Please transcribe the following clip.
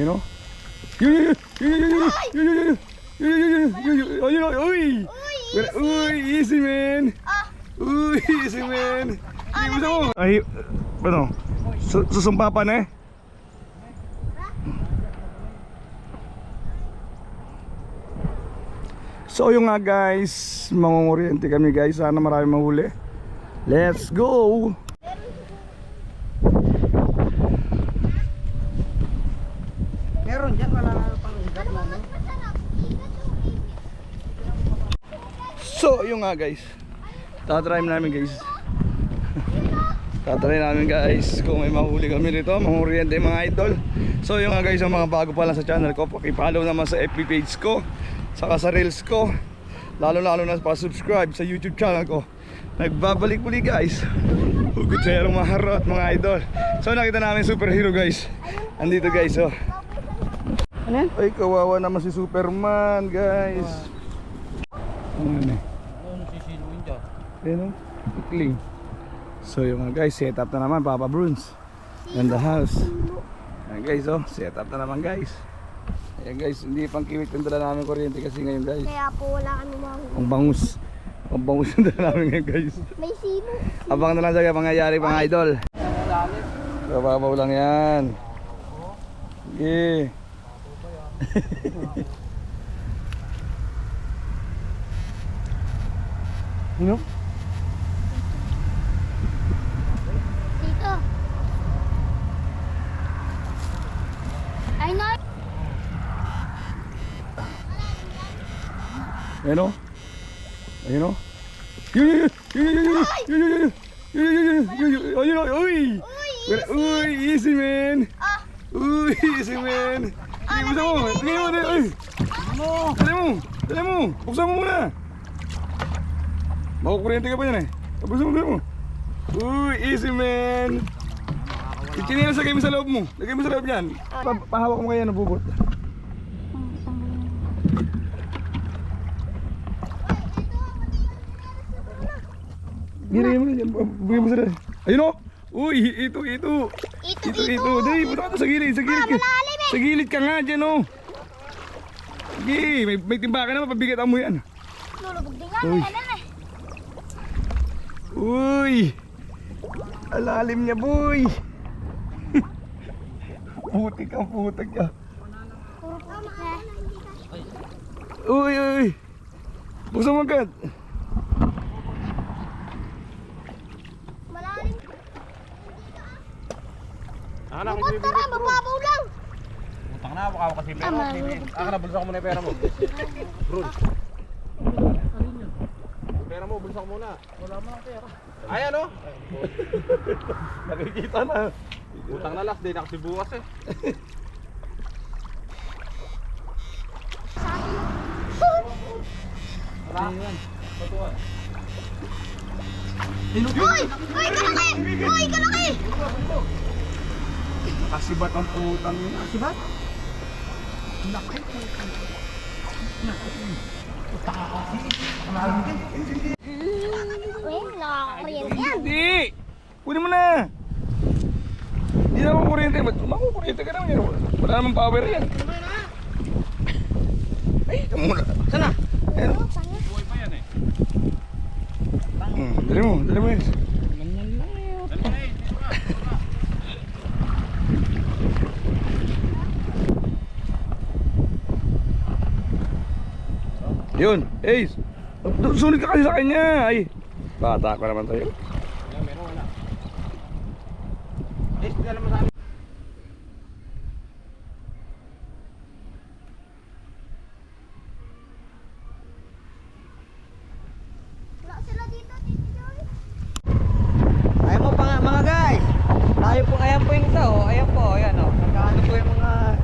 You know? Uy! Uy! Easy man! Uy! Easy man! Ay, ano? Susumpa pa na eh? So yung nga guys, mangunguryente kami guys. Sana marami mahuli. Let's go! Meron dyan, wala pang ugat mo, no? So yung nga guys, tatry namin guys. Tatry namin guys kung may mahuli kami dito, mangunguryente mga idol. So yung nga guys, ang mga bago pa lang sa channel ko, paki-follow naman sa FB page ko, saka sa reels ko, lalo na pa-subscribe sa YouTube channel ko. Nagbabalik muli guys, hugot sa yarong maharot mga idol. So nakita namin superhero guys, andito guys oh. Ano yan? Ay kawawa naman si Superman guys. Ano yan eh? Ano sisiluin dyan? Ayun oh, ikling. So yung mga guys, set up na naman Papa Bruns in the house. Ayan guys oh, set up na naman guys. Ayan guys, hindi pang kiwit yung dala namin kuryente kasi ngayon guys. Kaya po wala kami mahuli. Ang bangus. Ang bangus yung dala namin ngayon guys. May sino. Abang na lang sa pangyayari mga idol. Kababaw lang yan. Sige. Ano? Dito. Ay no. Ayun o. Ayun o. Uy! Uy! Easy man! Uy! Easy man! Buksan mo! Tingnan mo! Dali mo! Dali mo! Buksan mo muna! Makukuryente ka pa yan eh. Buksan mo! Dali mo! Uy! Easy man! Ichinilas lagay mo sa loob mo. Lagay mo sa loob yan. Pahawak mo kaya ng bubot. Gini mo na. Bigyan mo sa loob. Ayun o! Uy! Ito! Dali! Punta ka sa gilid! Sa gilid ka! Sa gilid ka nga dyan o! Sige! May timba ka naman. Pabigatan mo yan. Lulubog din nga. Uy. Kailan eh. Uy! Alalim niya boy! Putik ang putik niya. Puro putik na. Uy! Buksan mo agad! Malalim. Anak, Bukod tara, mababaw lang. utang na, baka kasi pera mo. Aka na, bulsa ko muna yung pera mo. Brun. Pera mo, bulsa ko muna. Wala mo ng pera. Ayan o. Nakikita na. Utang na last day, nakasibukas eh. Uy! Uy, kalaki! Uy, kalaki! Kasibat ang putang yun. Kasibat? Uy, nakakakuryente yan. Hindi! Kunin mo na! Hindi na makukuryente. Makukuryente ka naman yan. Wala namang power yan. Ay, ito muna. Sana? Ayan. Buhay pa yan eh. Dali mo yan. Ganyan lang eh. Dali na eh. Yun, Ace. Sunod ka kasi sa kanya. Ay, bata ko naman tayo. Yan, meron wala. Eh, hindi naman sa amin. Wala sila dito, Tito Joy. Ayan po mga guys. Tayo po, ayan po yung isa oh. Ayan po, ayan oh. Nagkaano po yung mga